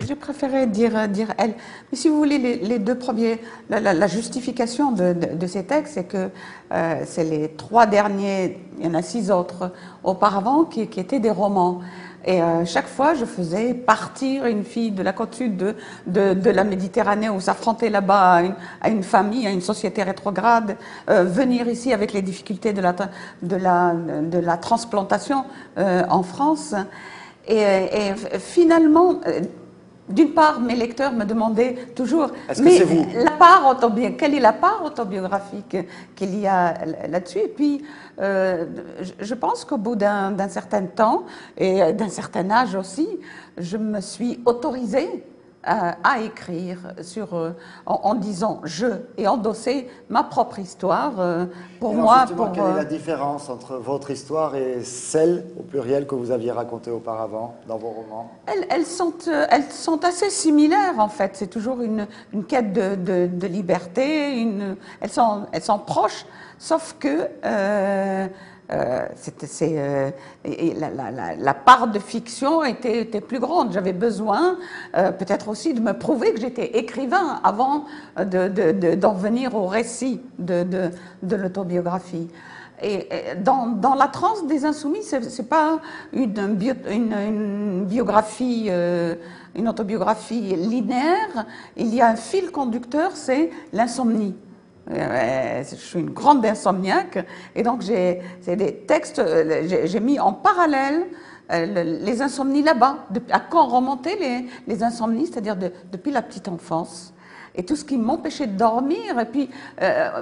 j'ai préféré dire elle. Mais si vous voulez, les deux premiers, la justification de ces textes, c'est que c'est les trois derniers, il y en a 6 autres auparavant, qui étaient des romans. Et chaque fois, je faisais partir une fille de la côte sud de la Méditerranée où s'affronter là-bas à une famille, à une société rétrograde, venir ici avec les difficultés de la transplantation en France. Et finalement, d'une part, mes lecteurs me demandaient toujours, mais quelle est la part autobiographique qu'il y a là-dessus? Et puis, je pense qu'au bout d'un certain temps et d'un certain âge aussi, je me suis autorisée à écrire en disant je et endosser ma propre histoire pour moi. Quelle est la différence entre votre histoire et celle, au pluriel, que vous aviez racontée auparavant dans vos romans? Elles sont assez similaires en fait. C'est toujours une quête de liberté. Elles sont proches, sauf que la part de fiction était plus grande. J'avais besoin peut-être aussi de me prouver que j'étais écrivain avant d'en venir au récit de l'autobiographie. Et dans la transe des Insoumis, c'est pas une biographie, une autobiographie linéaire. Il y a un fil conducteur, c'est l'insomnie. Je suis une grande insomniaque et donc c'est des textes, j'ai mis en parallèle les insomnies là-bas, à quand remonter les insomnies, c'est-à-dire depuis la petite enfance. Et tout ce qui m'empêchait de dormir, et puis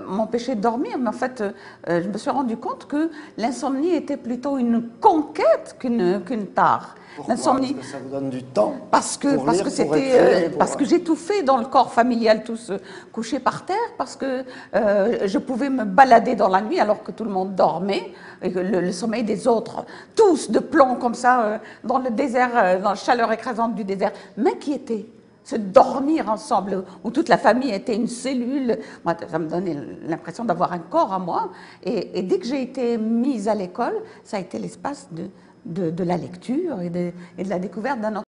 m'empêchait de dormir, mais en fait, je me suis rendu compte que l'insomnie était plutôt une conquête qu'une tare. Pourquoi? Parce que ça vous donne du temps. Parce que j'étouffais dans le corps familial, tous couchés par terre, parce que je pouvais me balader dans la nuit alors que tout le monde dormait, et que le sommeil des autres, tous de plomb comme ça, dans le désert, dans la chaleur écrasante du désert, m'inquiétait. Se dormir ensemble, où toute la famille était une cellule, moi, ça me donnait l'impression d'avoir un corps à moi. Et dès que j'ai été mise à l'école, ça a été l'espace de la lecture et de la découverte d'un autre.